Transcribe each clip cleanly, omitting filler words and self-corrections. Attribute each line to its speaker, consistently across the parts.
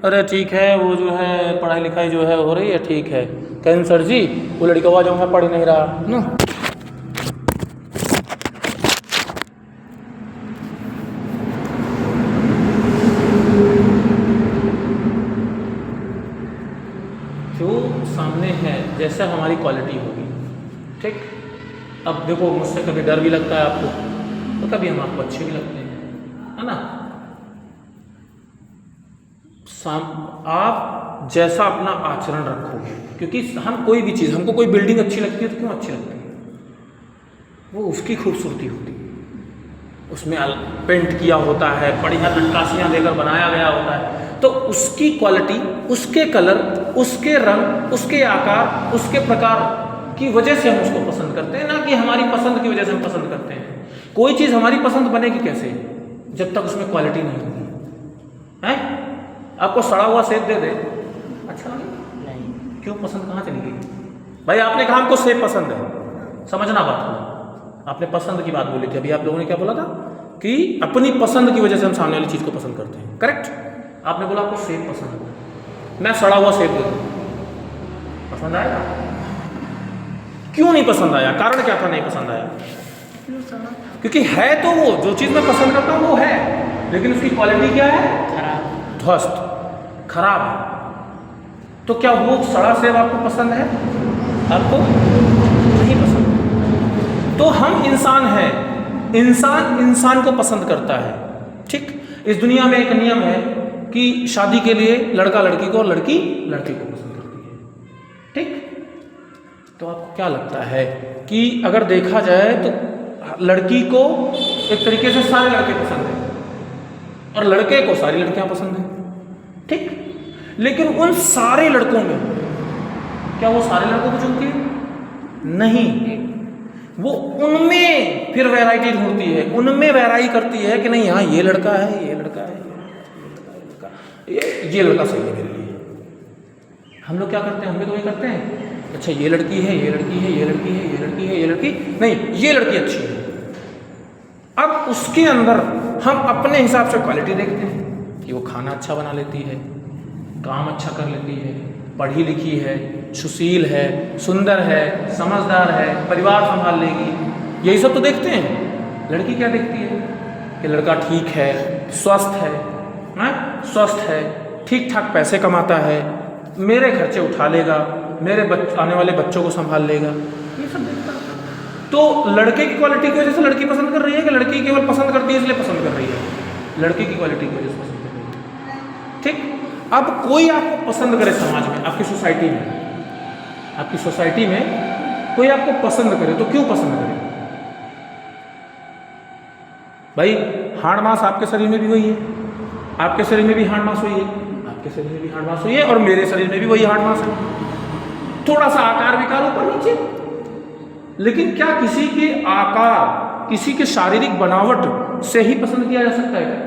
Speaker 1: अरे ठीक है, वो जो है पढ़ाई लिखाई जो है हो रही है, ठीक है। कैंसर जी, वो लड़का हुआ जो है पढ़ ही नहीं रहा ना। जो सामने है जैसा हमारी क्वालिटी होगी, ठीक। अब देखो, मुझसे कभी डर भी लगता है आपको, तो कभी हम आपको अच्छे भी लगते हैं, है ना। आप जैसा अपना आचरण रखोगे, क्योंकि हम कोई भी चीज़, हमको कोई बिल्डिंग अच्छी लगती है तो क्यों अच्छी लगती है? वो उसकी खूबसूरती होती है, उसमें पेंट किया होता है, बढ़िया नक्काशियाँ देकर बनाया गया होता है, तो उसकी क्वालिटी, उसके कलर, उसके रंग, उसके आकार, उसके प्रकार की वजह से हम उसको पसंद करते हैं, ना कि हमारी पसंद की वजह से हम पसंद करते हैं। कोई चीज़ हमारी पसंद बनेगी कैसे? जब तक उसमें क्वालिटी नहीं होगी। है आपको सड़ा हुआ सेब दे दे, अच्छा नहीं, क्यों? पसंद कहाँ चली गई भाई? आपने कहा हमको सेब पसंद है, समझना बात को। आपने पसंद की बात बोली थी अभी, आप लोगों ने क्या बोला था कि अपनी पसंद की वजह से हम सामने वाली चीज़ को पसंद करते हैं, करेक्ट। आपने बोला आपको सेब पसंद है, मैं सड़ा हुआ सेब दे दूँ, पसंद आएगा? क्यों नहीं पसंद आया? कारण क्या था नहीं पसंद आया? क्योंकि है तो वो जो चीज़ मैं पसंद करता हूँ वो है, लेकिन उसकी क्वालिटी क्या है? खराब, ध्वस्त, खराब है। तो क्या वो सड़ा सेब आपको पसंद है? आपको नहीं पसंद। तो हम इंसान हैं, इंसान इंसान को पसंद करता है, ठीक। इस दुनिया में एक नियम है कि शादी के लिए लड़का लड़की को और लड़की लड़के को पसंद करती है, ठीक। तो आपको क्या लगता है कि अगर देखा जाए तो लड़की को एक तरीके से सारे लड़के पसंद हैं और लड़के को सारी लड़कियां पसंद हैं, ठीक। लेकिन उन सारे लड़कों में क्या वो सारे लड़कों को चुनती है? नहीं, वो उनमें फिर वैरायटी ढूंढती है, उनमें वैराई करती है कि नहीं, हाँ ये लड़का है, ये लड़का है, ये लड़का सही है मेरे लिए। हम लोग क्या करते हैं? हम भी तो वही करते हैं, अच्छा ये लड़की है, ये लड़की है, ये लड़की है, ये लड़की है, ये लड़की नहीं, ये लड़की अच्छी है। अब उसके अंदर हम अपने हिसाब से क्वालिटी देखते हैं कि वो खाना अच्छा बना लेती है, काम अच्छा कर लेती है, पढ़ी लिखी है, सुशील है, सुंदर है, समझदार है, परिवार संभाल लेगी, यही सब तो देखते हैं। लड़की क्या देखती है कि लड़का ठीक है, स्वस्थ है, स्वस्थ है, ठीक ठाक पैसे कमाता है, मेरे खर्चे उठा लेगा, मेरे आने वाले बच्चों को संभाल लेगा, ये सब देखता है। तो लड़के की क्वालिटी की वजह से लड़की पसंद कर रही है कि लड़की केवल पसंद करती है इसलिए पसंद कर रही है? लड़के की क्वालिटी की वजह से पसंद कर रही है, ठीक। अब कोई आपको पसंद करे समाज में, आपकी सोसाइटी में, आपकी सोसाइटी में कोई आपको पसंद करे, तो क्यों पसंद करे भाई? हाड़ मांस आपके शरीर में भी वही है, आपके शरीर में भी हाड़ मांस हुई है, आपके शरीर में भी हाड़ मांस हुई है, और मेरे शरीर में भी वही हाड़ मांस है, थोड़ा सा आकार विकार ऊपर नीचे। लेकिन क्या किसी के आकार, किसी के शारीरिक बनावट से ही पसंद किया जा सकता है क्या?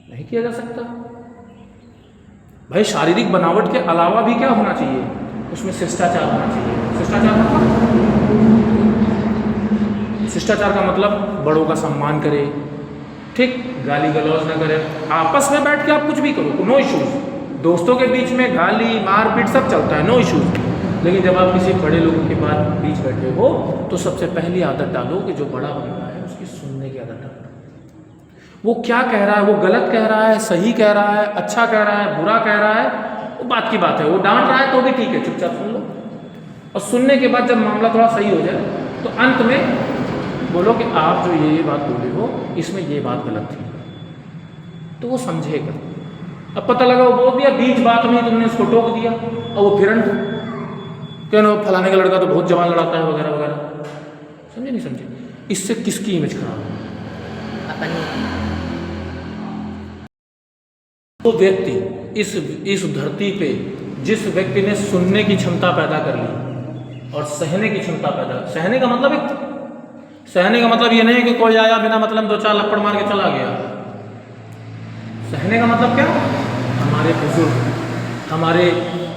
Speaker 1: नहीं किया जा सकता भाई। शारीरिक बनावट के अलावा भी क्या होना चाहिए? उसमें शिष्टाचार होना चाहिए। शिष्टाचार का मतलब बड़ों का सम्मान करे, ठीक, गाली गलौज ना करे, आपस में बैठ के आप कुछ भी करो, नो इश्यूज। दोस्तों के बीच में गाली मारपीट सब चलता है, नो इश्यूज। लेकिन जब आप किसी बड़े लोगों के बीच बैठे हो तो सबसे पहली आदत डालो कि जो बड़ा बन रहा है उसकी सुनने की आदत डालो। वो क्या कह रहा है, वो गलत कह रहा है, सही कह रहा है, अच्छा कह रहा है, बुरा कह रहा है, वो बात की बात है। वो डांट रहा है तो भी ठीक है, चुपचाप सुन लो, और सुनने के बाद जब मामला थोड़ा सही हो जाए तो अंत में बोलो कि आप जो ये बात बोले हो इसमें ये बात गलत थी, तो वो समझेगा। अब पता लगा वो बोल दिया, बीच बात में तुमने उसको टोक दिया और वो फिर क्यों ना फलाने का लड़का तो बहुत जवान लड़ाता है वगैरह वगैरह, समझे नहीं समझे? इससे किसकी इमेज खराब है? अपनी। तो व्यक्ति इस धरती पे जिस व्यक्ति ने सुनने की क्षमता पैदा कर ली और सहने की क्षमता पैदा, सहने का मतलब ये नहीं है कि कोई आया बिना मतलब दो चार लपड़ मार के चला गया। सहने का मतलब क्या? हमारे बुजुर्ग, हमारे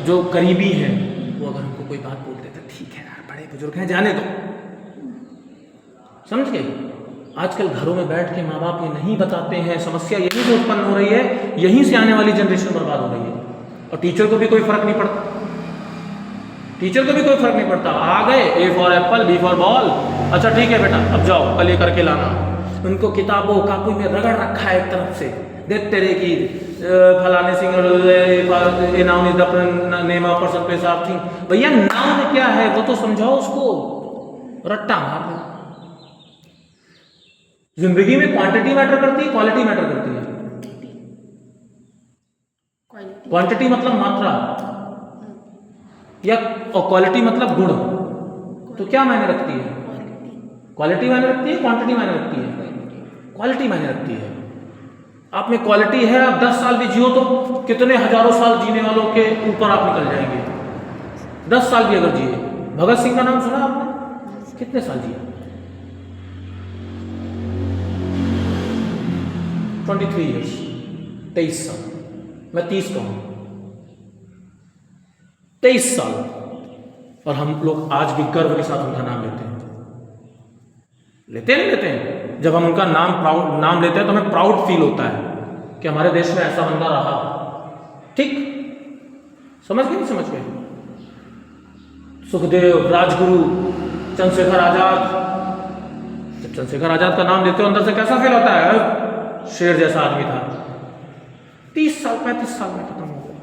Speaker 1: जो करीबी हैं, वो अगर हमको कोई बात बोलते थे, ठीक है यार बड़े बुजुर्ग हैं जाने दो, समझ गए, आजकल घरों में बैठ के माँ बाप ये नहीं बताते हैं, समस्या यहीं से उत्पन्न हो रही है, यहीं से आने वाली जनरेशन बर्बाद हो रही है। और टीचर को भी कोई फर्क नहीं पड़ता, टीचर को भी कोई फर्क नहीं पड़ता। आ गए, A for apple, B for ball, अच्छा ठीक है बेटा अब जाओ कल ये करके लाना। उनको किताबों कापी में रगड़ रखा है एक तरफ से, देख तेरे की फलाने singer noun is the name of person place of thing. भैया नाउन क्या है वो तो समझाओ उसको, रट्टा मार दो। जिंदगी में क्वांटिटी मैटर करती है, क्वालिटी मैटर करती है? क्वांटिटी मतलब मात्रा, या और क्वालिटी मतलब गुण। तो क्या मायने रखती है? क्वालिटी मायने रखती है, क्वांटिटी मायने रखती है? क्वालिटी मायने रखती है। आप में क्वालिटी है, आप 10 साल भी जियो तो कितने हजारों साल जीने वालों के ऊपर आप निकल जाएंगे। 10 साल भी अगर जिए, भगत सिंह का नाम सुना आपने? कितने साल जिए? 23 ईयर्स, 23 साल। मैं 30 का हूं, 23 साल। और हम लोग आज भी गर्व के साथ उनका नाम लेते हैं। लेते नहीं लेते हैं? जब हम उनका नाम लेते हैं तो हमें प्राउड फील होता है कि हमारे देश में ऐसा बंदा रहा। ठीक, समझ गए नहीं समझ गए? सुखदेव, राजगुरु, चंद्रशेखर आजाद। जब चंद्रशेखर आजाद का नाम लेते हो अंदर से कैसा फील होता है? शेर जैसा आदमी था। 30 साल 35 साल में खत्म हो गया,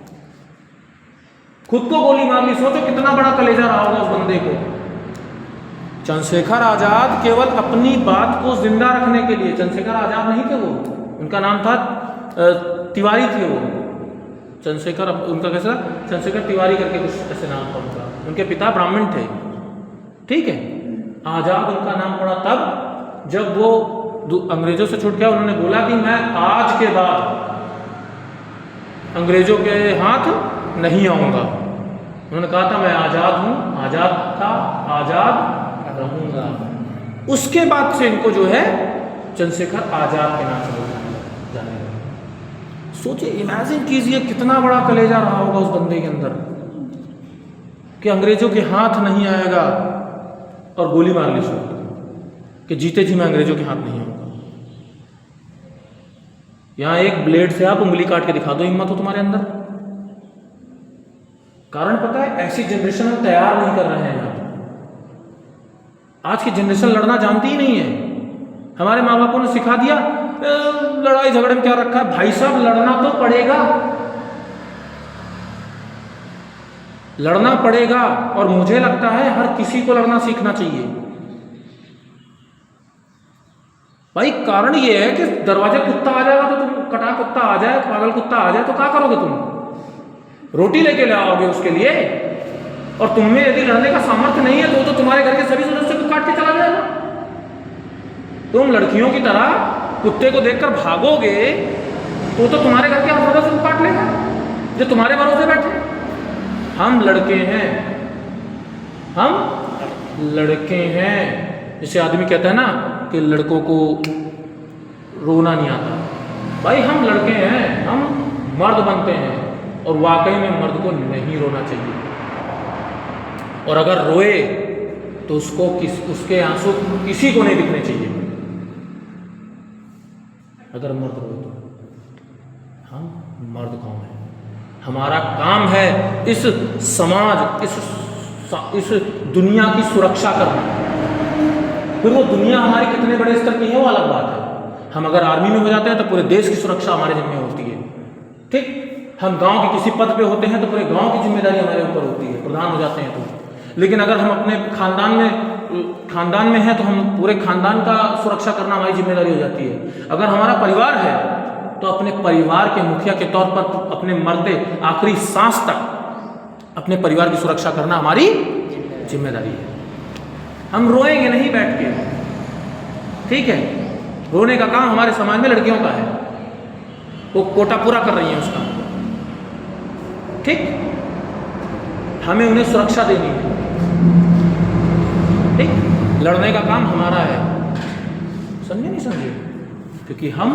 Speaker 1: खुद को गोली मार ली। सोचो कितना बड़ा कलेजा रहा होगा उस बंदे को। चंद्रशेखर आजाद केवल अपनी बात को जिंदा रखने के लिए, चंद्रशेखर आजाद नहीं थे वो, उनका नाम था तिवारी थे वो। चंद्रशेखर, उनका कैसा चंद्रशेखर तिवारी करके कुछ ऐसे नाम था उनका। उनके पिता ब्राह्मण थे, ठीक है। आजाद उनका नाम पड़ा तब जब वो अंग्रेजों से छूट गया। उन्होंने बोला कि मैं आज के बाद अंग्रेजों के हाथ नहीं आऊंगा। उन्होंने कहा था मैं आजाद हूं, आजाद था, आजाद रहूंगा। उसके बाद से इनको जो है चंद्रशेखर आजाद के नाम से जाने लगा। सोचिए, इमेजिन कीजिए कितना बड़ा कलेजा रहा होगा उस बंदे के अंदर कि अंग्रेजों के हाथ नहीं आएगा, और गोली मार ली उसको कि जीते जी मैं अंग्रेजों के हाथ नहीं आऊंगा। यहां एक ब्लेड से आप उंगली काट के दिखा दो, हिम्मत हो तुम्हारे अंदर? कारण पता है, ऐसी जनरेशन हम तैयार नहीं कर रहे हैं। आज की जनरेशन लड़ना जानती ही नहीं है। हमारे माँ बापों ने सिखा दिया लड़ाई झगड़े में क्या रखा है। भाई साहब लड़ना तो पड़ेगा, लड़ना पड़ेगा। और मुझे लगता है हर किसी को लड़ना सीखना चाहिए भाई। कारण ये है कि दरवाजे कुत्ता आ जाएगा तो तुम, कटा कुत्ता आ जाए, पागल कुत्ता आ जाए तो क्या करोगे तुम? रोटी लेके ले आओगे उसके लिए। और तुम्हें यदि लड़ने का सामर्थ्य नहीं है तो तुम्हारे घर के सभी सदस्य को काट के चला जाएगा। तुम लड़कियों की तरह कुत्ते को देखकर भागोगे तो तुम्हारे घर के हर सदस्य को काट लेगा जो तुम्हारे भरोसे बैठे। हम लड़के हैं, हम लड़के हैं। जैसे आदमी कहता है ना कि लड़कों को रोना नहीं आता। भाई हम लड़के हैं, हम मर्द बनते हैं, और वाकई में मर्द को नहीं रोना चाहिए। और अगर रोए तो उसको उसके आंसू किसी को नहीं दिखने चाहिए। अगर मर्द रोए तो हम मर्द कौन है? हमारा काम है इस समाज, इस दुनिया की सुरक्षा करना। फिर वो दुनिया हमारी कितने बड़े स्तर की है वो अलग बात है। हम अगर आर्मी में हो जाते हैं तो पूरे देश की सुरक्षा हमारे जिम्मे होती है, ठीक। हम गांव के किसी पद पे होते हैं तो पूरे गांव की जिम्मेदारी हमारे ऊपर होती है, प्रधान हो जाते हैं तो। लेकिन अगर हम अपने खानदान में हैं तो हम पूरे खानदान का सुरक्षा करना हमारी जिम्मेदारी हो जाती है। अगर हमारा परिवार है तो अपने परिवार के मुखिया के तौर पर अपने मरते आखिरी सांस तक अपने परिवार की सुरक्षा करना हमारी जिम्मेदारी है। हम रोएंगे नहीं बैठ के, ठीक है। रोने का काम हमारे समाज में लड़कियों का है, वो कोटा पूरा कर रही है उसका, ठीक। हमें उन्हें सुरक्षा देनी है, ठीक। लड़ने का काम हमारा है, समझे नहीं समझे? क्योंकि हम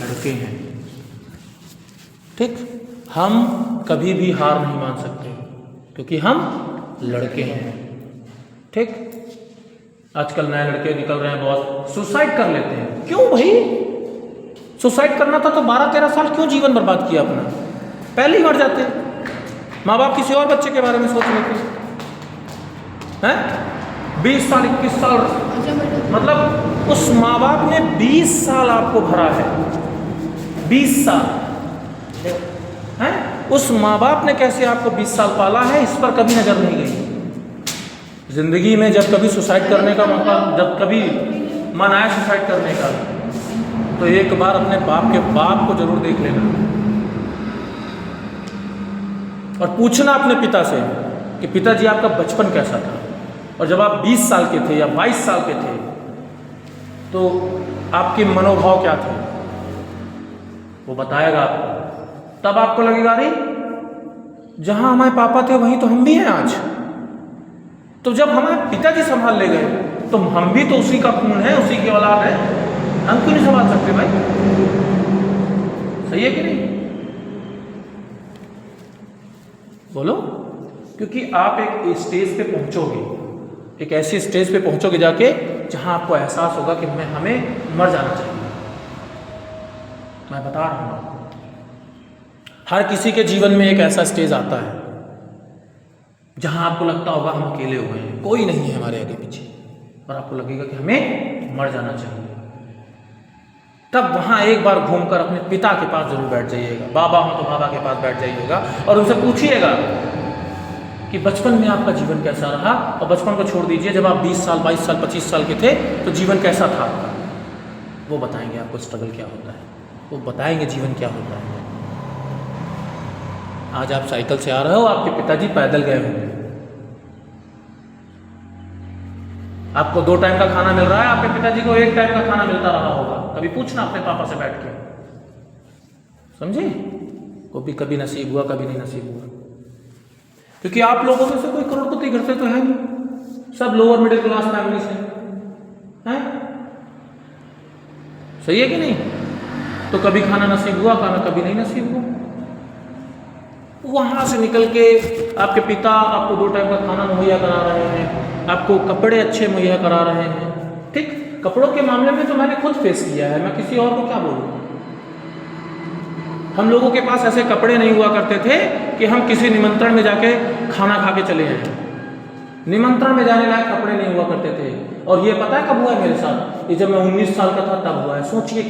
Speaker 1: लड़के हैं, ठीक। हम कभी भी हार नहीं मान सकते क्योंकि हम लड़के हैं, ठीक। आजकल नए लड़के निकल रहे हैं बहुत, सुसाइड कर लेते हैं। क्यों भाई? सुसाइड करना था तो 12-13 साल क्यों जीवन बर्बाद किया अपना? पहले ही मर जाते। माँ बाप किसी और बच्चे के बारे में सोच लेते हैं। 20 साल 21 साल, मतलब उस माँ बाप ने 20 साल आपको भरा है, 20 साल है। उस माँ बाप ने कैसे आपको 20 साल पाला है, इस पर कभी नजर नहीं गई। जिंदगी में जब कभी सुसाइड करने का मौका, जब कभी मन आए सुसाइड करने का, तो एक बार अपने बाप को जरूर देख लेना और पूछना अपने पिता से कि पिताजी आपका बचपन कैसा था, और जब आप 20 साल के थे या 22 साल के थे तो आपके मनोभाव क्या थे, वो बताएगा आपको। तब आपको लगेगा अरे जहां हमारे पापा थे वहीं तो हम भी हैं आज। तो जब हमारे पिताजी संभाल ले गए तो हम भी तो उसी का खून है, उसी की औलाद है, हम क्यों नहीं संभाल सकते भाई? सही है कि नहीं? बोलो। क्योंकि आप एक स्टेज पे पहुंचोगे, एक ऐसी स्टेज पे पहुंचोगे जाके जहां आपको एहसास होगा कि हमें मर जाना चाहिए। मैं बता रहा हूं आपको, हर किसी के जीवन में एक ऐसा स्टेज आता है जहां आपको लगता होगा हम अकेले हो गए हैं, कोई नहीं है हमारे आगे पीछे, और आपको लगेगा कि हमें मर जाना चाहिए। तब वहां एक बार घूमकर अपने पिता के पास जरूर बैठ जाइएगा, बाबा हो तो बाबा के पास बैठ जाइएगा और उनसे पूछिएगा कि बचपन में आपका जीवन कैसा रहा। और बचपन को छोड़ दीजिए, जब आप 20 साल 22 साल 25 साल के थे तो जीवन कैसा था आपका, वो बताएंगे आपको स्ट्रगल क्या होता है, वो बताएंगे जीवन क्या होता है। आज आप साइकिल से आ रहे हो, आपके पिताजी पैदल गए होंगे, आपको 2 टाइम का खाना मिल रहा है, आपके पिताजी को 1 टाइम का खाना मिलता रहा होगा। कभी पूछना अपने पापा से बैठ के, समझे? वो भी कभी नसीब हुआ, कभी नहीं नसीब हुआ। क्योंकि आप लोगों में से कोई करोड़पति घर से तो है नहीं, सब लोअर मिडिल क्लास फैमिली से हैं। सही है कि नहीं? तो कभी खाना नसीब हुआ, खाना कभी नहीं नसीब हुआ। वहां से निकल के आपके पिता आपको 2 टाइम का खाना मुहैया करा रहे हैं, आपको कपड़े अच्छे मुहैया करा रहे हैं। ठीक, कपड़ों के मामले में तो मैंने खुद फेस किया है, मैं किसी और को क्या बोलूं। हम लोगों के पास ऐसे कपड़े नहीं हुआ करते थे कि हम किसी निमंत्रण में जाके खाना खा के चले आए। निमंत्रण में जाने लायक कपड़े नहीं हुआ करते थे। और ये पता है कब हुआ है मेरे साथ? ये जब मैं 19 साल का था तब हुआ है। सोचिए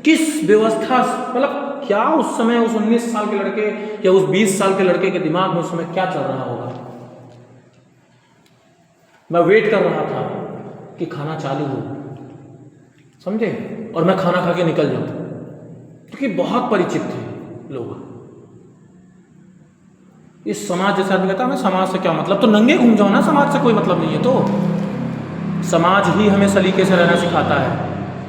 Speaker 1: किस व्यवस्था, मतलब क्या उस समय उस 19 साल के लड़के या उस 20 साल के लड़के के दिमाग में उस समय क्या चल रहा होगा। मैं वेट कर रहा था कि खाना चालू हो, समझे, और मैं खाना खा के निकल जाऊं, क्योंकि बहुत परिचित थे लोग। इस समाज जैसे आदमी कहता है हमें समाज से क्या मतलब, तो नंगे घूम जाओ ना, समाज से कोई मतलब नहीं है। तो समाज ही हमें सलीके से रहना सिखाता है,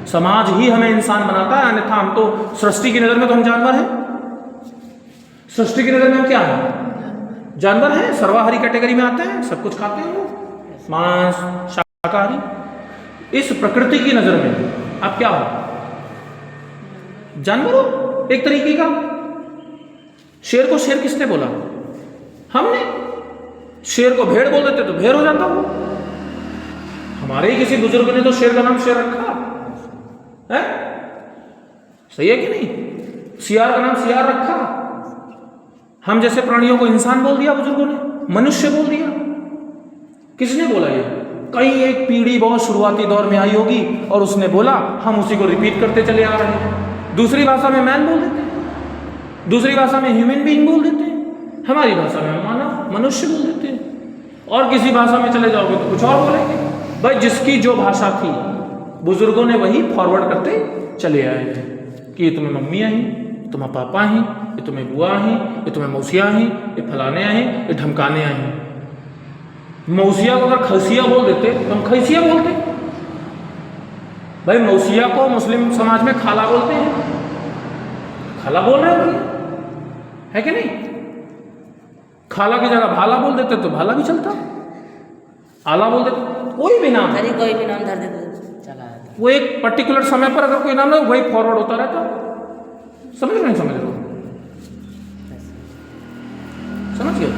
Speaker 1: समाज ही हमें इंसान बनाता है। अन्यथा हम तो सृष्टि की नजर में तो हम जानवर हैं। सृष्टि की नजर में हम क्या हैं? जानवर हैं, सर्वाहारी कैटेगरी में आते हैं, सब कुछ खाते हैं, मांस शाकाहारी। इस प्रकृति की नजर में आप क्या हो? जानवर हो एक तरीके का। शेर को शेर किसने बोला? हमने। शेर को भेड़ बोल देते तो भेड़ हो जाता वो। हमारे ही किसी बुजुर्ग ने तो शेर का नाम शेर रखा है। सही है कि नहीं? सियार का नाम सियार रखा। हम जैसे प्राणियों को इंसान बोल दिया बुजुर्गों ने, मनुष्य बोल दिया। किसने बोला ये? कई एक पीढ़ी बहुत शुरुआती दौर में आई होगी और उसने बोला, हम उसी को रिपीट करते चले आ रहे हैं। दूसरी भाषा में मैन बोल देते हैं, दूसरी भाषा में ह्यूमन बीइंग बोल देते हैं, हमारी भाषा में मानव मनुष्य बोल देते हैं, और किसी भाषा में चले जाओगे तो कुछ और बोलेंगे। भाई जिसकी जो भाषा थी बुजुर्गों ने वही फॉरवर्ड करते चले आए हैं कि ये तुम्हें मम्मियाँ हैं, तुम्हें पापा हैं, ये तुम्हें बुआ हैं, ये तुम्हें मौसिया हैं, ये फलाने हैं, ये ढमकाने हैं। मौसिया को अगर खलसिया बोल देते तो हम खैसिया बोलते। भाई मौसिया को मुस्लिम समाज में खाला बोलते हैं, खाला बोल रहे हैं, है कि नहीं? खाला की जगह भाला बोल देते तो भाला भी चलता, आला बोल देते, कोई भी नाम
Speaker 2: कोई भी नाम धर देते चला जाता।
Speaker 1: वो एक पर्टिकुलर समय पर अगर कोई नाम है वही फॉरवर्ड होता रहता। समझ रहे? समझ रहे हो? समझ गए?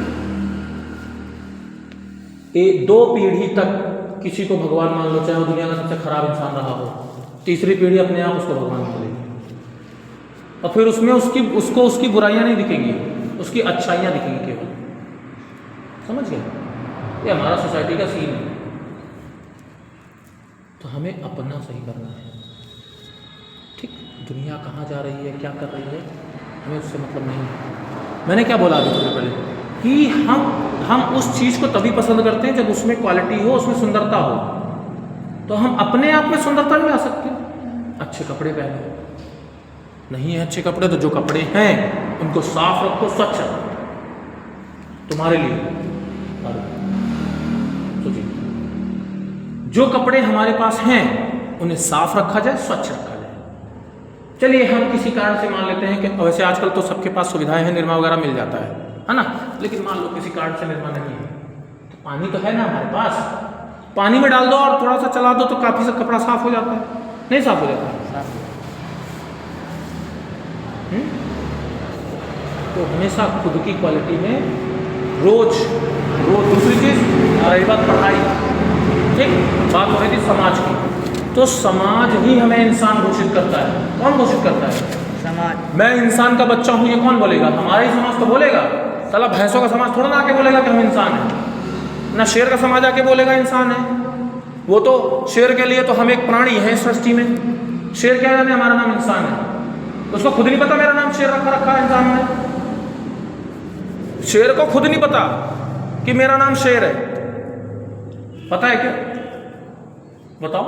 Speaker 1: 2 पीढ़ी तक किसी को भगवान मान लो, चाहे वो दुनिया का सबसे खराब इंसान रहा हो, तीसरी पीढ़ी अपने आप उसको भगवान मान लेगी, और फिर उसमें उसको उसकी बुराइयां नहीं दिखेंगी, उसकी अच्छाइयाँ दिखेंगी केवल। समझ गए? ये हमारा सोसाइटी का सीन है। तो हमें अपना सही करना है, ठीक? दुनिया कहाँ जा रही है, क्या कर रही है, हमें उससे मतलब नहीं है। मैंने क्या बोला अभी थोड़ी पहले कि हम उस चीज़ को तभी पसंद करते हैं जब उसमें क्वालिटी हो, उसमें सुंदरता हो। तो हम अपने आप में सुंदरता नहीं ला सकते। अच्छे कपड़े पहनो, नहीं है अच्छे कपड़े तो जो कपड़े हैं उनको साफ रखो, स्वच्छ रखो तुम्हारे लिए। सोचिए, जो कपड़े हमारे पास हैं उन्हें साफ रखा जाए, स्वच्छ रखा जाए। चलिए हम किसी कारण से मान लेते हैं कि वैसे आजकल तो सबके पास सुविधाएं हैं, निरमा वगैरह मिल जाता है ना, लेकिन मान लो किसी कारण से निरमा नहीं है, तो पानी तो है ना हमारे पास, पानी में डाल दो और थोड़ा सा चला दो तो काफ़ी सा कपड़ा साफ हो जाता है, नहीं साफ हो जाता है? तो हमेशा खुद की क्वालिटी में रोज दूसरी चीज़, रही बात पढ़ाई, ठीक, बात हो रही थी समाज की, तो समाज ही हमें इंसान घोषित करता है। कौन घोषित करता है? समाज। मैं इंसान का बच्चा हूँ, ये कौन बोलेगा? हमारा ही समाज तो बोलेगा। साला भैंसों का समाज थोड़ा ना आके बोलेगा कि हम इंसान हैं, ना शेर का समाज आके बोलेगा इंसान है। वो तो शेर के लिए तो हम एक प्राणी हैं सृष्टि में, शेर क्या जाने हमारा नाम इंसान है, उसको खुद नहीं पता मेरा नाम शेर रखा है इंसान ने। शेर को खुद नहीं पता कि मेरा नाम शेर है, पता है क्या? बताओ,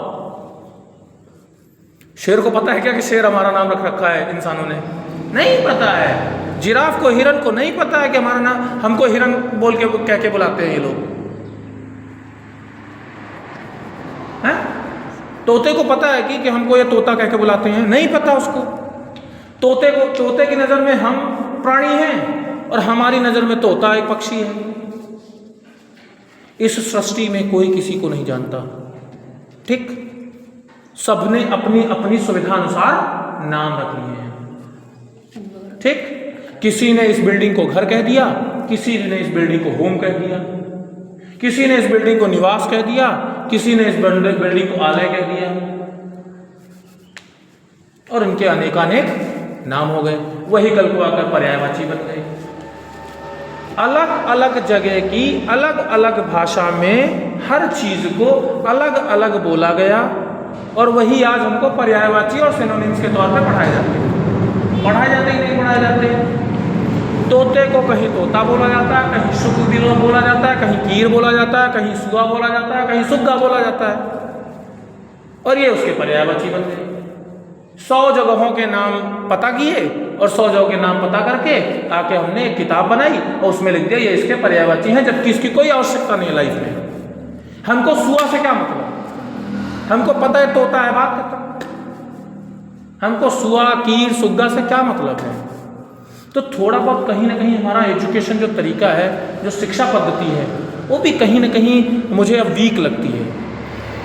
Speaker 1: शेर को पता है क्या कि शेर हमारा नाम रख रखा है इंसानों ने? नहीं पता है। जिराफ को, हिरन को नहीं पता है कि हमारा नाम, हमको हिरन बोल के कह के बुलाते हैं ये लोग हैं। तोते को पता है कि हमको ये तोता कह के बुलाते हैं? नहीं पता उसको। तोते की नज़र में हम प्राणी हैं और हमारी नज़र में तोता एक पक्षी है। इस सृष्टि में कोई किसी को नहीं जानता, ठीक? सबने अपनी अपनी सुविधा अनुसार नाम रख लिए हैं, ठीक? किसी ने इस बिल्डिंग को घर कह दिया, किसी ने इस बिल्डिंग को होम कह दिया, किसी ने इस बिल्डिंग को निवास कह दिया, किसी ने इस बिल्डिंग को आलय कह दिया, और इनके अनेकानेक नाम हो गए। वही कल को आकर पर्यायवाची बन गए। अलग अलग जगह की अलग अलग भाषा में हर चीज को अलग अलग बोला गया, और वही आज हमको पर्यायवाची और सिनोनिम्स के तौर पे पढ़ाए जाते हैं। पढ़ाए जाते ही नहीं पढ़ाए जाते। तोते को कहीं तोता बोला जाता है, कहीं शुक बोला जाता है, कहीं कीर बोला जाता है, कहीं सुआ बोला जाता है, कहीं सुग्गा बोला जाता है, और ये उसके पर्यायवाची बन गए। 100 जगहों के नाम पता किए और 100 जगहों के नाम पता करके आके हमने एक किताब बनाई और उसमें लिख दिया ये इसके पर्यायवाची हैं, जबकि इसकी कोई आवश्यकता नहीं है लाइफ में। हमको सुआ से क्या मतलब? हमको पता है तोता है, बात करता। हमको सुआ, कीर, सुग्गा से क्या मतलब है? तो थोड़ा बहुत कहीं ना कहीं हमारा एजुकेशन जो तरीका है, जो शिक्षा पद्धति है, वो भी कहीं ना कहीं मुझे अब वीक लगती है,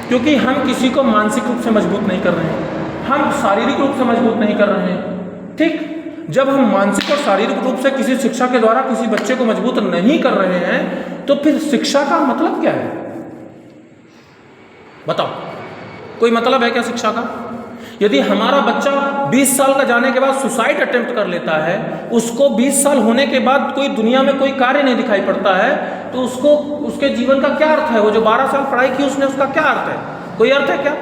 Speaker 1: क्योंकि हम किसी को मानसिक रूप से मजबूत नहीं कर रहे हैं, हम शारीरिक रूप से मजबूत नहीं कर रहे हैं, ठीक? जब हम मानसिक और शारीरिक रूप से किसी शिक्षा के द्वारा किसी बच्चे को मजबूत नहीं कर रहे हैं, तो फिर शिक्षा का मतलब क्या है? बताओ, कोई मतलब है क्या शिक्षा का? यदि हमारा बच्चा 20 साल का जाने के बाद सुसाइड अटेम्प्ट कर लेता है, उसको 20 साल होने के बाद कोई दुनिया में कोई कार्य नहीं दिखाई पड़ता है, तो उसको उसके जीवन का क्या अर्थ है? वो जो 12 साल पढ़ाई की उसने, उसका क्या अर्थ है? कोई अर्थ है क्या?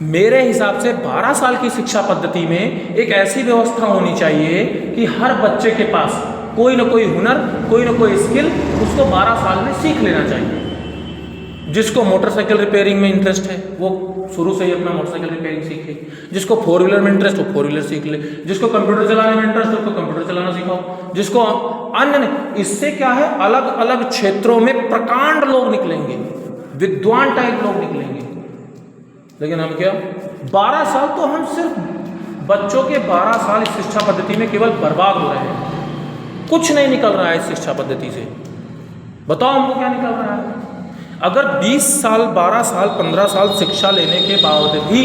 Speaker 1: मेरे हिसाब से 12 साल की शिक्षा पद्धति में एक ऐसी व्यवस्था होनी चाहिए कि हर बच्चे के पास कोई ना कोई हुनर, कोई ना कोई स्किल उसको 12 साल में सीख लेना चाहिए। जिसको मोटरसाइकिल रिपेयरिंग में इंटरेस्ट है वो शुरू से ही अपना मोटरसाइकिल रिपेयरिंग सीखे, जिसको 4 व्हीलर में इंटरेस्ट हो 4 व्हीलर सीख ले, जिसको कंप्यूटर चलाने में इंटरेस्ट हो तो कंप्यूटर चलाना सिखाओ, जिसको अन्य नहीं। इससे क्या है, अलग अलग क्षेत्रों में प्रकांड लोग निकलेंगे, विद्वान टाइप लोग निकलेंगे। लेकिन हम क्या 12 साल तो हम सिर्फ बच्चों के 12 साल इस शिक्षा पद्धति में केवल बर्बाद हो रहे हैं, कुछ नहीं निकल रहा है इस शिक्षा पद्धति से। बताओ हमको क्या निकल रहा है? अगर 20 साल, 12 साल, 15 साल शिक्षा लेने के बाद भी,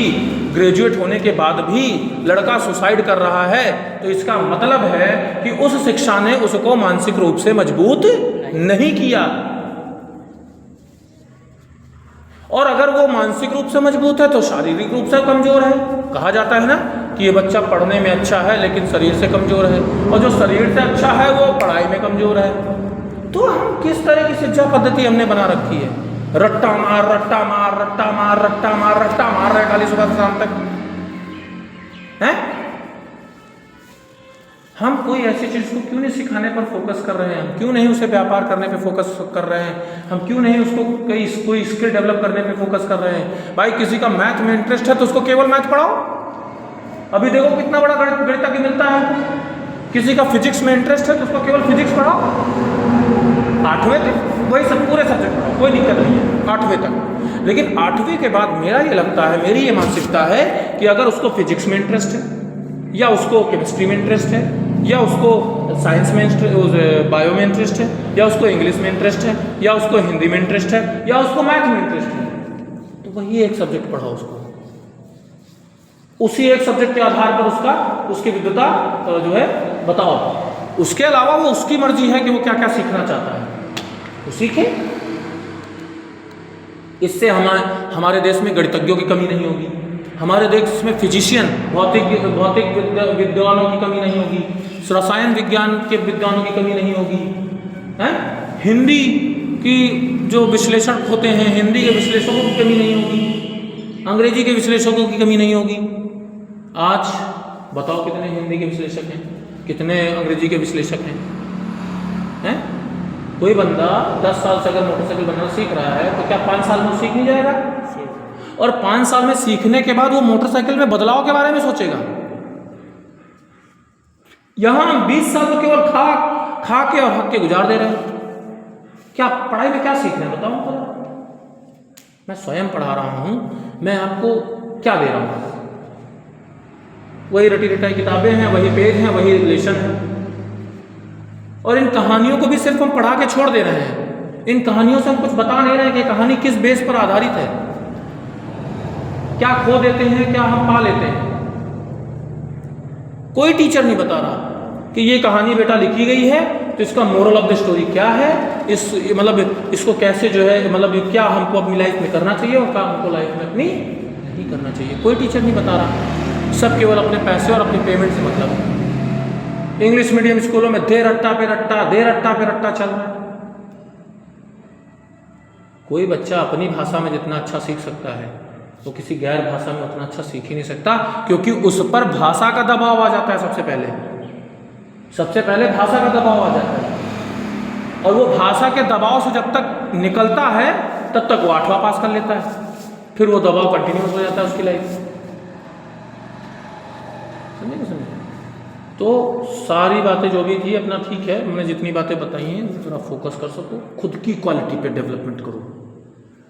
Speaker 1: ग्रेजुएट होने के बाद भी लड़का सुसाइड कर रहा है, तो इसका मतलब है कि उस शिक्षा ने उसको मानसिक रूप से मजबूत नहीं किया। और अगर वो मानसिक रूप से मजबूत है तो शारीरिक रूप से कमजोर है। कहा जाता है ना कि ये बच्चा पढ़ने में अच्छा है लेकिन शरीर से कमजोर है, और जो शरीर से अच्छा है वो पढ़ाई में कमजोर है। तो हम किस तरह की शिक्षा पद्धति हमने बना रखी है? रट्टा मार रट्टा मार रट्टा मार रट्टा मार रट्टा मार रहे खाली सुबह से शाम तक हैं। हम कोई ऐसी चीज को क्यों नहीं सिखाने पर फोकस कर रहे हैं? हम क्यों नहीं उसे व्यापार करने पे फोकस कर रहे हैं? हम क्यों नहीं उसको कोई स्किल डेवलप करने पे फोकस कर रहे हैं? भाई किसी का मैथ में इंटरेस्ट है तो उसको केवल मैथ पढ़ाओ। अभी देखो कितना बड़ा गणितज्ञ मिलता है हमको। किसी का फिजिक्स में इंटरेस्ट है तो उसको केवल फिजिक्स पढ़ाओ, 8वें तक वही सब पूरे सब्जेक्ट पढ़ाओ, कोई दिक्कत नहीं है 8वें तक। लेकिन 8वीं के बाद मेरा ये लगता है, मेरी ये मानसिकता है कि अगर उसको फिजिक्स में इंटरेस्ट है, या उसको केमिस्ट्री में इंटरेस्ट है, या उसको साइंस में बायो में इंटरेस्ट है, या उसको इंग्लिश में इंटरेस्ट है, या उसको हिंदी में इंटरेस्ट है, या उसको मैथ में इंटरेस्ट है, तो वही एक सब्जेक्ट पढ़ाओ उसको। उसी एक सब्जेक्ट के आधार पर उसकी विद्वता जो है बताओ। उसके अलावा वो उसकी मर्जी है कि वो क्या क्या सीखना चाहता है, वो सीखे। इससे हमारे देश में गणितज्ञों की कमी नहीं होगी, हमारे देश में फिजिशियन भौतिक विद्वानों की कमी नहीं होगी, रसायन विज्ञान के विद्वानों की कमी नहीं होगी, हैं? हिंदी की जो विश्लेषक होते हैं, हिंदी के विश्लेषकों की कमी नहीं होगी, अंग्रेजी के विश्लेषकों की कमी नहीं होगी। आज बताओ कितने हिंदी के विश्लेषक हैं, कितने अंग्रेजी के विश्लेषक हैं? कोई बंदा 10 साल से अगर मोटरसाइकिल बनाना सीख रहा है तो क्या 5 साल में सीख नहीं जाएगा? और 5 साल में सीखने के बाद वो मोटरसाइकिल में बदलाव के बारे में सोचेगा। यहां 20 साल तो केवल खा के और हक के गुजार दे रहे हैं। क्या पढ़ाई में क्या सीख रहे हैं बताओ मुझे। मैं स्वयं पढ़ा रहा हूं, मैं आपको क्या दे रहा हूं? वही रटी रटाई किताबें हैं, वही पेज हैं, वही रिलेशन है। और इन कहानियों को भी सिर्फ हम पढ़ा के छोड़ दे रहे हैं। इन कहानियों से हम कुछ बता नहीं रहे कि कहानी किस बेस पर आधारित है, क्या खो देते हैं, क्या हम पा लेते हैं। कोई टीचर नहीं बता रहा कि ये कहानी बेटा लिखी गई है तो इसका मोरल ऑफ द स्टोरी क्या है, इसको कैसे जो है क्या हमको अपनी लाइफ में करना चाहिए और क्या हमको लाइफ में अपनी नहीं करना चाहिए। कोई टीचर नहीं बता रहा। सब केवल अपने पैसे और अपनी पेमेंट से मतलब है। इंग्लिश मीडियम स्कूलों में दे रट्टा पे रट्टा चल रहा है। कोई बच्चा अपनी भाषा में जितना अच्छा सीख सकता है वो किसी गैर भाषा में उतना अच्छा सीख ही नहीं सकता, क्योंकि उस पर भाषा का दबाव आ जाता है। सबसे पहले भाषा का दबाव आ जाता है, और वो भाषा के दबाव से जब तक निकलता है तब तक वो 8वां पास कर लेता है, फिर वो दबाव कंटिन्यूस हो जाता है उसकी लाइफ। समझे? तो सारी बातें जो भी थी अपना ठीक है, हमने जितनी बातें बताई हैं थोड़ा फोकस कर सको, खुद की क्वालिटी पे डेवलपमेंट करो,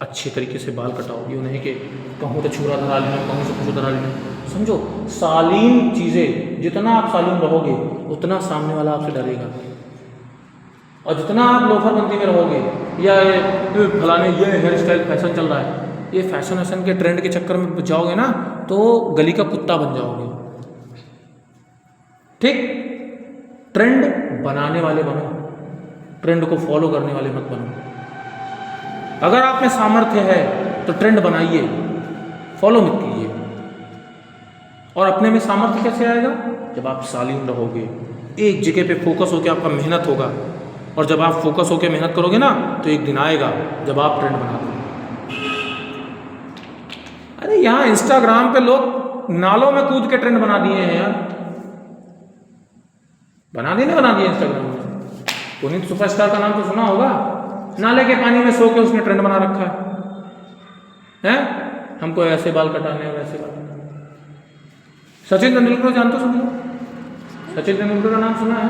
Speaker 1: अच्छे तरीके से बाल कटाओ। ये नहीं कि कहूँ तो छुरा धरा लेना, कहूँ से कुछ धरा लेना। समझो, शालीन चीज़ें जितना आप शालीन रहोगे उतना सामने वाला आपसे डरेगा, और जितना आप लोफरबंदी में रहोगे या फलाने ये हेयर स्टाइल फैशन चल रहा है, ये फैशन के ट्रेंड के चक्कर में जाओगे ना तो गली का कुत्ता बन जाओगे। ठीक? ट्रेंड बनाने वाले बनो, ट्रेंड को फॉलो करने वाले मत बनो। अगर आप में सामर्थ्य है तो ट्रेंड बनाइए, फॉलो मत कीजिए। और अपने में सामर्थ्य कैसे आएगा? जब आप शालीन रहोगे, एक जगह पे फोकस होकर आपका मेहनत होगा, और जब आप फोकस होकर मेहनत करोगे ना तो एक दिन आएगा जब आप ट्रेंड बना दोगे। अरे यहाँ इंस्टाग्राम पे लोग नालों में कूद के ट्रेंड बना दिए हैं यार, बना दिए इंस्टाग्राम में। पुनीत सुपरस्टार का नाम तो सुना होगा, नाले के पानी में सो के उसने ट्रेंड बना रखा है, हमको ऐसे बाल कटाने हैं, वैसे बाल कटाने। सचिन तेंदुलकर जानते हो? समझो, सचिन तेंदुलकर का नाम सुना है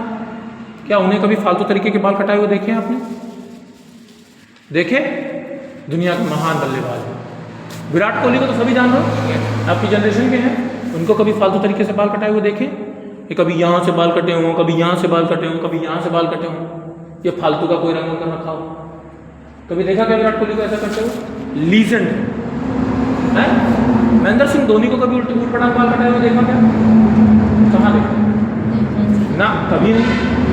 Speaker 1: क्या? उन्हें कभी फालतू तरीके के बाल कटाए हुए देखे आपने? देखे? दुनिया के महान बल्लेबाज हैं। विराट कोहली को तो सभी जान रहे हो, आपकी जनरेशन के हैं। उनको कभी फालतू तरीके से बाल कटाए हुए देखे? ये कभी यहाँ से बाल कटे हों, कभी यहाँ से बाल कटे हों, कभी यहाँ से बाल कटे हों, ये फालतू का कोई रंग कर रखा हो? कभी देखा क्या विराट कोहली को ऐसा करते हुए? लीजेंड है। महेंद्र सिंह धोनी को कभी उल्टी पटांग बाल कटाए हुए देखा क्या? कहाँ देखा? ना, कभी नहीं।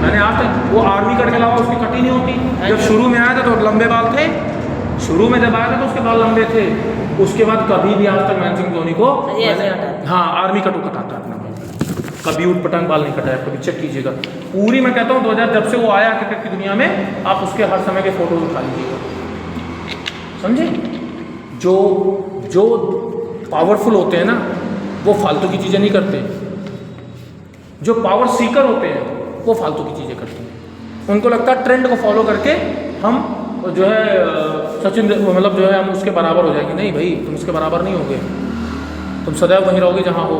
Speaker 1: मैंने आज तक, वो आर्मी करके अलावा उसकी कटी नहीं होती। जब शुरू में आया था तो लंबे बाल थे, शुरू में जब आया था तो उसके बाल लंबे थे, उसके बाद कभी भी आज तक महेंद्र सिंह धोनी को
Speaker 2: ये ऐसे हटाते।
Speaker 1: हाँ आर्मी कटू कटाता है अपना बाल, कभी ऊट पटांग बाल नहीं कटाया, कभी चेक कीजिएगा पूरी। मैं कहता हूँ 2000 जब से वो आया क्रिकेट की दुनिया में, आप उसके हर समय के फोटोज उठा लीजिएगा, समझे। जो पावरफुल होते हैं ना वो फालतू की चीज़ें नहीं करते, जो पावर सीकर होते हैं वो फालतू की चीज़ें करते हैं। उनको लगता है ट्रेंड को फॉलो करके हम जो है सचिन मतलब जो है हम उसके बराबर हो जाएंगे। नहीं भाई, तुम उसके बराबर नहीं होगे, तुम सदैव वहीं रहोगे जहाँ हो,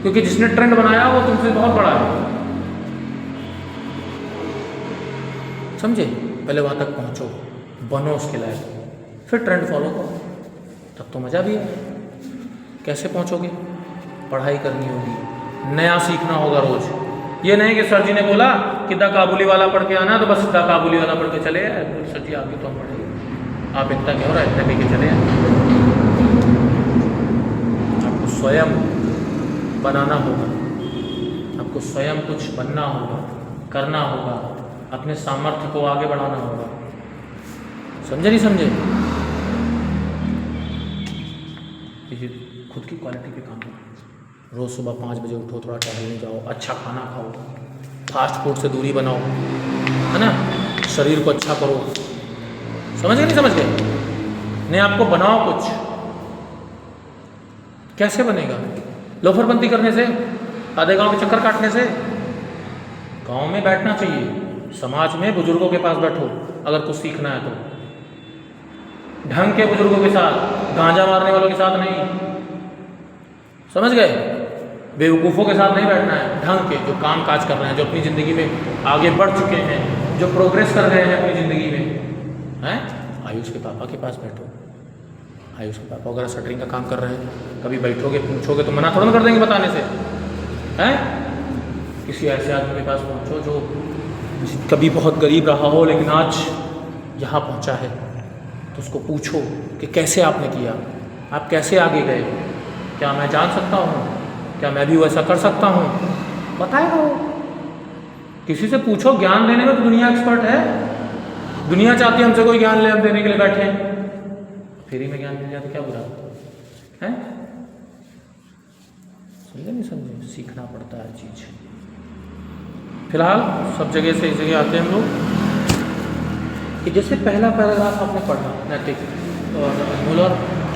Speaker 1: क्योंकि जिसने ट्रेंड बनाया वो तुमसे बहुत बड़ा है, समझे। पहले वहाँ तक पहुँचो, बनो उसके लायक, फिर ट्रेंड फॉलो करो, तब तो मज़ा भी है। कैसे पहुँचोगे? पढ़ाई करनी होगी, नया सीखना होगा रोज़। ये नहीं कि सर जी ने बोला कि द काबुली वाला पढ़ के आना तो बस द काबुली वाला पढ़ के चले आए, सर जी आगे तो हम पढ़ेंगे, आप इतना क्या हो रहा है, इतना पी के चले आए। आपको स्वयं बनाना होगा, आपको स्वयं कुछ बनना होगा, करना होगा, अपने सामर्थ्य को आगे बढ़ाना होगा, समझे नहीं समझे। खुद की क्वालिटी पे काम करो, रोज़ सुबह 5 बजे उठो, थोड़ा टहलने जाओ, अच्छा खाना खाओ, फास्ट फूड से दूरी बनाओ, है ना, शरीर को अच्छा करो, समझ गए नहीं समझ गए। नहीं आपको बनाओ कुछ, कैसे बनेगा? लोफरबंदी करने से, आधे गांव के चक्कर काटने से? गांव में बैठना चाहिए, समाज में बुजुर्गों के पास बैठो अगर कुछ सीखना है तो, ढंग के बुजुर्गों के साथ, गांजा मारने वालों के साथ नहीं, समझ गए। बेवकूफ़ों के साथ नहीं बैठना है, ढंग के जो काम काज कर रहे हैं, जो अपनी ज़िंदगी में आगे बढ़ चुके हैं, जो प्रोग्रेस कर रहे हैं अपनी ज़िंदगी में, हैं। आयुष के पापा के पास बैठो, आयुष के पापा वगैरह शटरिंग का काम कर रहे हैं, कभी बैठोगे पूछोगे तो मना थोड़ा ना कर देंगे बताने से, हैं। किसी ऐसे आदमी के पास पहुँचो जो कभी बहुत गरीब रहा हो लेकिन आज यहाँ पहुँचा है, तो उसको पूछो कि कैसे आपने किया, आप कैसे आगे गए, क्या मैं जान सकता हूँ, क्या मैं भी वैसा कर सकता हूँ, बताएगा वो। किसी से पूछो, ज्ञान देने में तो दुनिया एक्सपर्ट है, दुनिया चाहती है हमसे कोई ज्ञान ले, हम देने के लिए बैठे हैं, फ्री में ज्ञान मिल जाए तो क्या बुरा है। समझे नहीं समझे, सीखना पड़ता है चीज़। फिलहाल सब जगह से इस जगह आते हैं हम लोग कि जैसे पहला पैराग्राफ आपने पढ़ा नैतिक और अनमोल और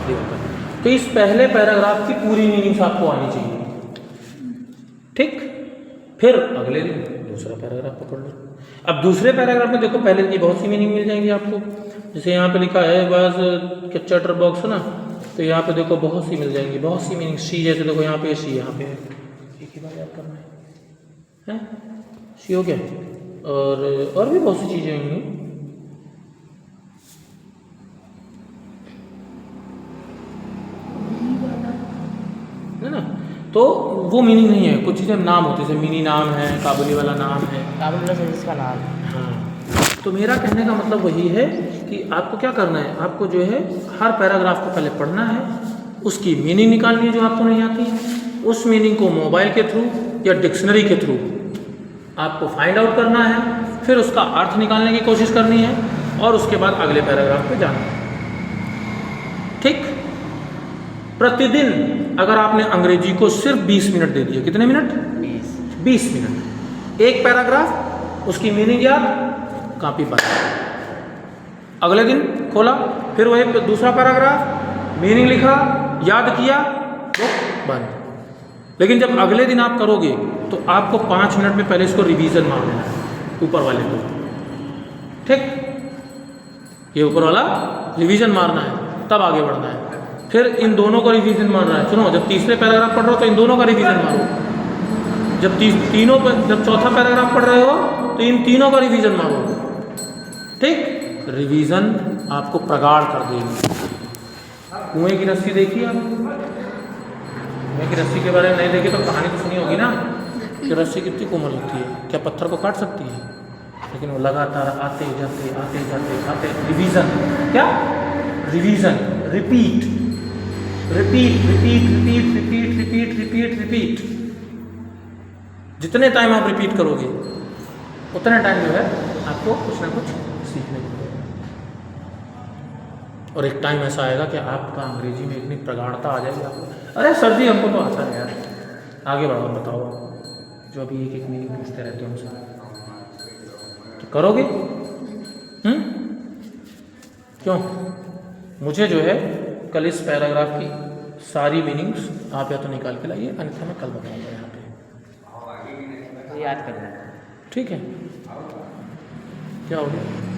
Speaker 1: दिवाकर, तो इस पहले पैराग्राफ की पूरी मीनिंग्स आपको आनी चाहिए, ठीक। फिर अगले दिन दूसरा पैराग्राफ पकड़ लो। अब दूसरे पैराग्राफ में देखो पहले की बहुत सी मीनिंग मिल जाएंगी आपको, जैसे यहाँ पे लिखा है बस चैटर बॉक्स है ना, तो यहाँ पे देखो बहुत सी मिल जाएंगी, बहुत सी मीनिंग। सी जैसे देखो यहाँ पे सी, यहाँ पे एक ही बार याद करना है, सी हो गया, और भी बहुत सी चीज़ें होंगी, है ना। तो वो मीनिंग नहीं है, कुछ चीज़ें नाम होते हैं, जैसे मिनी नाम है, काबुली वाला नाम है,
Speaker 2: काबुली वाला जिसका नाम।
Speaker 1: हाँ। तो मेरा कहने का मतलब वही है कि आपको क्या करना है, आपको जो है हर पैराग्राफ को पहले पढ़ना है, उसकी मीनिंग निकालनी है जो आपको नहीं आती है, उस मीनिंग को मोबाइल के थ्रू या डिक्शनरी के थ्रू आपको फाइंड आउट करना है, फिर उसका अर्थ निकालने की कोशिश करनी है और उसके बाद अगले पैराग्राफ पे जाना है, ठीक। प्रतिदिन अगर आपने अंग्रेजी को सिर्फ 20 मिनट दे दिए, कितने मिनट? 20 मिनट, एक पैराग्राफ, उसकी मीनिंग याद, कॉपी पर, अगले दिन खोला, फिर वही दूसरा पैराग्राफ, मीनिंग लिखा, याद किया, वो बंद। लेकिन जब अगले दिन आप करोगे तो आपको 5 मिनट में पहले इसको रिवीजन मार देना है, ऊपर वाले को, ठीक। ये ऊपर वाला रिवीजन मारना है, तब आगे बढ़ना है। फिर इन दोनों का रिवीजन मारना है। सुनो, जब तीसरे पैराग्राफ पढ़ रहे हो तो इन दोनों का रिवीजन मारो, जब चौथा पैराग्राफ पढ़ रहे हो तो इन तीनों का रिवीजन मारो, ठीक। रिवीजन आपको प्रगाढ़ कर देगी। कुएं की रस्सी देखी आप? कुएं की रस्सी के बारे में नहीं देखी तो कहानी तो सुनी होगी ना, कि रस्सी कितनी कोमल होती है, क्या पत्थर को काट सकती है, लेकिन वो लगातार आते जाते रिवीजन, क्या रिवीजन, रिपीट, जितने टाइम आप रिपीट करोगे उतने टाइम जो है आपको कुछ ना कुछ सीखने को मिलेगा। और एक टाइम ऐसा आएगा कि आपका अंग्रेजी में इतनी प्रगाढ़ता आ जाएगी आपको, अरे सर जी हमको तो आता है यार, आगे बढ़ो बताओ, जो अभी एक एक मीनिंग पूछते रहते हो हमसे, तो करोगे? क्यों? मुझे जो है कल इस पैराग्राफ की सारी मीनिंग्स आप या तो निकाल के लाइए, अन्यथा मैं कल बताऊंगा यहाँ पे,
Speaker 2: याद करना।
Speaker 1: ठीक है? क्या हो गया?